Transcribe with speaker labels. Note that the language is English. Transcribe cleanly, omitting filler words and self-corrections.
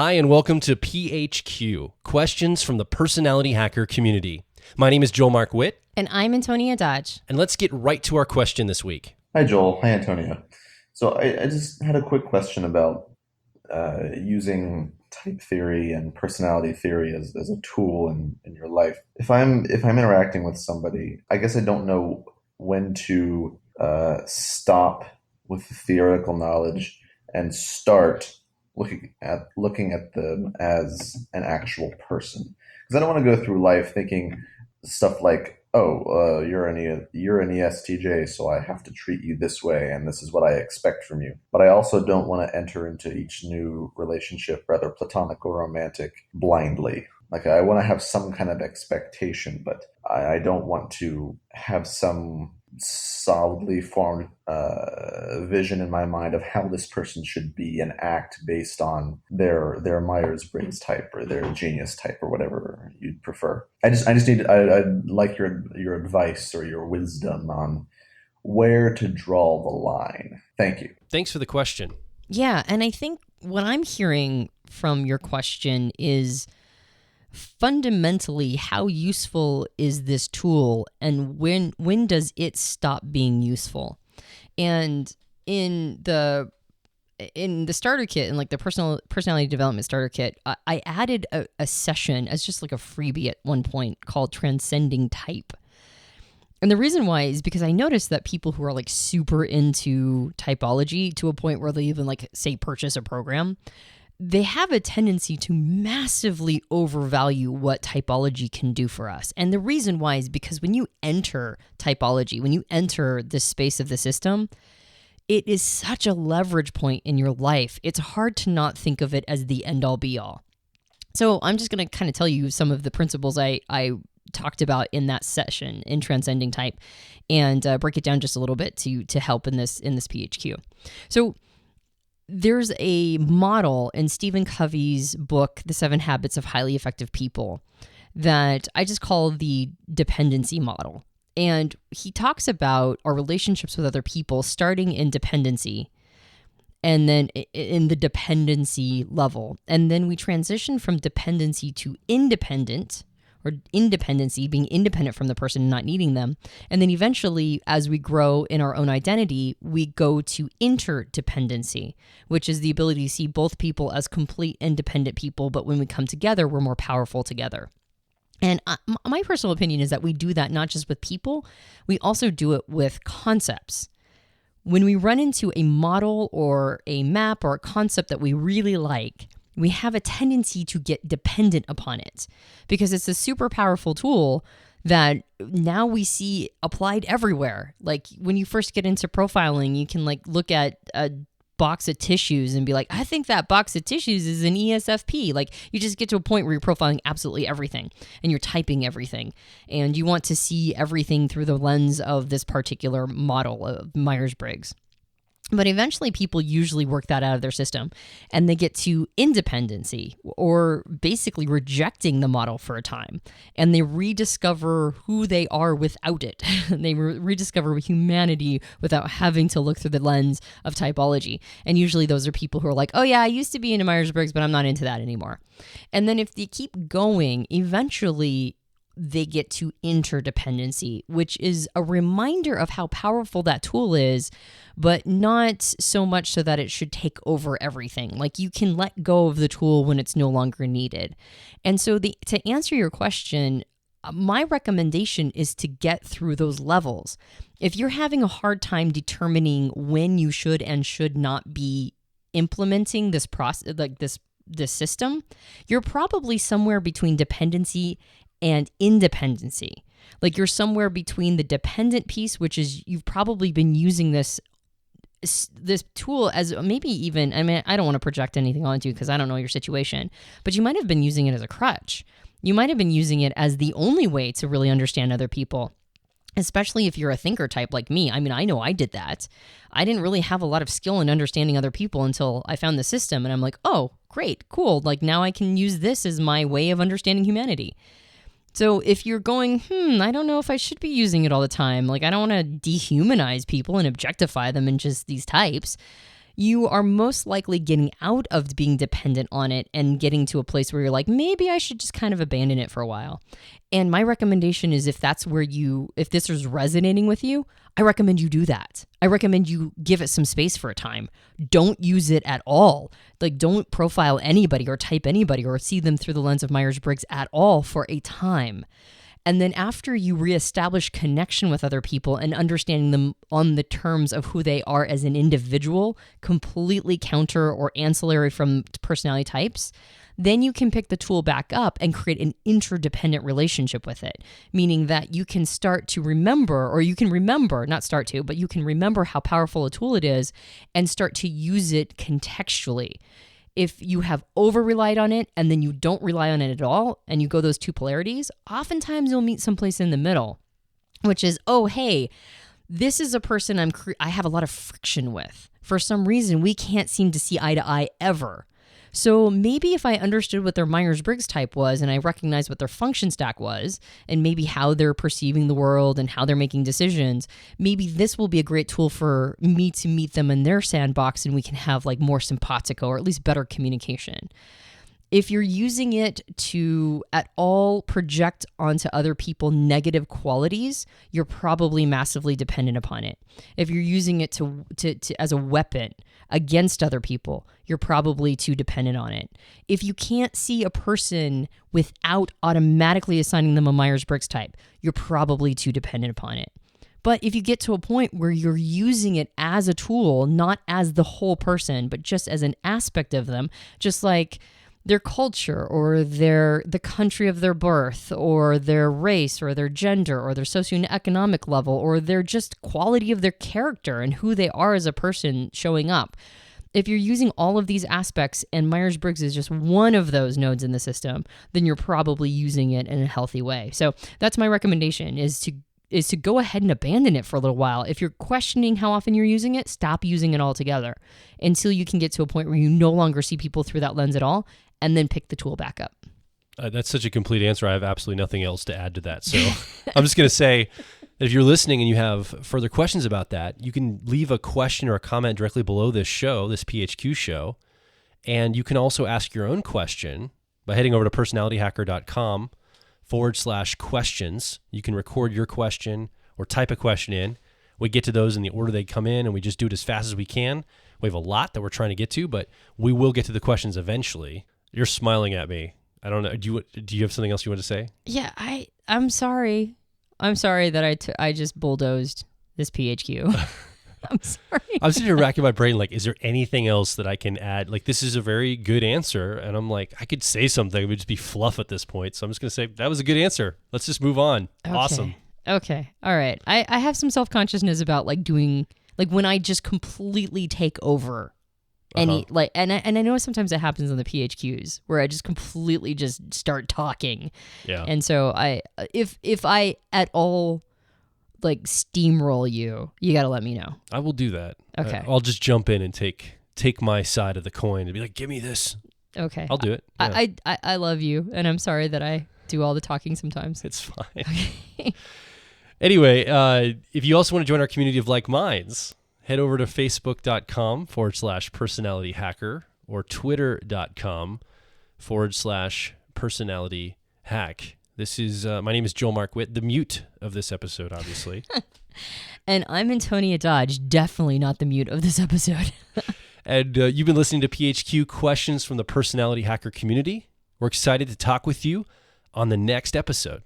Speaker 1: Hi, and welcome to PHQ, Questions from the Personality Hacker Community. My name is Joel Mark Witt.
Speaker 2: And I'm Antonia Dodge.
Speaker 1: And let's get right to our question this week.
Speaker 3: Hi, Joel. Hi, Antonia. So I just had a quick question about using type theory and personality theory as a tool in your life. If I'm interacting with somebody, I guess I don't know when to stop with the theoretical knowledge and start looking at them as an actual person. Because I don't want to go through life thinking stuff like, you're an ESTJ, so I have to treat you this way, and this is what I expect from you. But I also don't want to enter into each new relationship, whether platonic or romantic, blindly. Like, I want to have some kind of expectation, but I don't want to have some solidly formed vision in my mind of how this person should be and act based on their Myers-Briggs type or their genius type or whatever you'd prefer. I'd like your advice or your wisdom on where to draw the line. Thank you.
Speaker 1: Thanks for the question.
Speaker 2: Yeah, and I think what I'm hearing from your question is fundamentally, how useful is this tool, and when does it stop being useful? And in the starter kit, and like the personality development starter kit, I added a session as just like a freebie at one point called Transcending Type. And the reason why is because I noticed that people who are like super into typology to a point where they even like say purchase a program, they have a tendency to massively overvalue what typology can do for us. And the reason why is because when you enter typology, when you enter the space of the system, it is such a leverage point in your life. It's hard to not think of it as the end-all be-all. So I'm just going to kind of tell you some of the principles I talked about in that session in Transcending Type, and break it down just a little bit to help in this PHQ. So there's a model in Stephen Covey's book, The 7 Habits of Highly Effective People, that I just call the dependency model. And he talks about our relationships with other people starting in dependency and then in the dependency level. And then we transition from dependency to independent, or independency, being independent from the person and not needing them. And then eventually, as we grow in our own identity, we go to interdependency, which is the ability to see both people as complete independent people, but when we come together, we're more powerful together. And my personal opinion is that we do that not just with people, we also do it with concepts. When we run into a model or a map or a concept that we really like, we have a tendency to get dependent upon it because it's a super powerful tool that now we see applied everywhere. Like when you first get into profiling, you can like look at a box of tissues and be like, I think that box of tissues is an ESFP. Like you just get to a point where you're profiling absolutely everything and you're typing everything and you want to see everything through the lens of this particular model of Myers-Briggs. But eventually people usually work that out of their system and they get to independency, or basically rejecting the model for a time, and they rediscover who they are without it. They rediscover humanity without having to look through the lens of typology. And usually those are people who are like, oh yeah, I used to be into Myers-Briggs, but I'm not into that anymore. And then if they keep going, eventually they get to interdependency, which is a reminder of how powerful that tool is, but not so much so that it should take over everything. Like you can let go of the tool when it's no longer needed. And so to answer your question, my recommendation is to get through those levels. If you're having a hard time determining when you should and should not be implementing this process, like this system, you're probably somewhere between dependency and independency. Like you're somewhere between the dependent piece, which is you've probably been using this tool as maybe even, I mean, I don't want to project anything onto you because I don't know your situation, but you might have been using it as a crutch. You might have been using it as the only way to really understand other people, especially if you're a thinker type like me. I mean, I know I did that. I didn't really have a lot of skill in understanding other people until I found the system, and I'm like, oh, great, cool. Like now I can use this as my way of understanding humanity. So if you're going, I don't know if I should be using it all the time, like I don't want to dehumanize people and objectify them in just these types, you are most likely getting out of being dependent on it and getting to a place where you're like, maybe I should just kind of abandon it for a while. And my recommendation is if this is resonating with you, I recommend you do that. I recommend you give it some space for a time. Don't use it at all. Like, don't profile anybody or type anybody or see them through the lens of Myers-Briggs at all for a time. And then after you reestablish connection with other people and understanding them on the terms of who they are as an individual, completely counter or ancillary from personality types, then you can pick the tool back up and create an interdependent relationship with it, meaning that you can start to remember, or you can remember, not start to, but you can remember how powerful a tool it is and start to use it contextually. If you have over-relied on it and then you don't rely on it at all and you go those two polarities, oftentimes you'll meet someplace in the middle, which is, oh, hey, this is a person I have a lot of friction with. For some reason, we can't seem to see eye to eye ever. So maybe if I understood what their Myers-Briggs type was and I recognized what their function stack was and maybe how they're perceiving the world and how they're making decisions, maybe this will be a great tool for me to meet them in their sandbox and we can have like more simpatico or at least better communication. If you're using it to at all project onto other people negative qualities, you're probably massively dependent upon it. If you're using it to as a weapon against other people, you're probably too dependent on it. If you can't see a person without automatically assigning them a Myers-Briggs type, you're probably too dependent upon it. But if you get to a point where you're using it as a tool, not as the whole person, but just as an aspect of them, just like their culture or the country of their birth or their race or their gender or their socioeconomic level or their just quality of their character and who they are as a person showing up. If you're using all of these aspects and Myers-Briggs is just one of those nodes in the system, then you're probably using it in a healthy way. So that's my recommendation is to go ahead and abandon it for a little while. If you're questioning how often you're using it, stop using it altogether until you can get to a point where you no longer see people through that lens at all, and then pick the tool back up.
Speaker 1: That's such a complete answer. I have absolutely nothing else to add to that. So I'm just going to say that if you're listening and you have further questions about that, you can leave a question or a comment directly below this show, this PHQ show. And you can also ask your own question by heading over to personalityhacker.com/questions. You can record your question or type a question in. We get to those in the order they come in, and we just do it as fast as we can. We have a lot that we're trying to get to, but we will get to the questions eventually. You're smiling at me. I don't know. Do you have something else you want to say?
Speaker 2: Yeah, I'm sorry. I'm sorry that I just bulldozed this PHQ. I'm sorry.
Speaker 1: I'm sitting here racking my brain like, is there anything else that I can add? Like, this is a very good answer. And I'm like, I could say something. It would just be fluff at this point. So I'm just going to say, that was a good answer. Let's just move on.
Speaker 2: Okay.
Speaker 1: Awesome.
Speaker 2: Okay. All right. I have some self-consciousness about like doing, like when I just completely take over any, like, and I know sometimes it happens on the PHQs where I just completely just start talking.
Speaker 1: Yeah.
Speaker 2: And so if I at all like steamroll you got to let me know.
Speaker 1: I will do that.
Speaker 2: Okay.
Speaker 1: I'll just jump in and take my side of the coin and be like, give me this.
Speaker 2: Okay.
Speaker 1: I'll do it. Yeah.
Speaker 2: I love you, and I'm sorry that I do all the talking sometimes.
Speaker 1: It's fine. Okay. Anyway, if you also want to join our community of like minds, head over to facebook.com/personalityhacker or twitter.com/personalityhack. This is, my name is Joel Mark Witt, the mute of this episode, obviously.
Speaker 2: And I'm Antonia Dodge, definitely not the mute of this episode.
Speaker 1: And you've been listening to PHQ Questions from the Personality Hacker community. We're excited to talk with you on the next episode.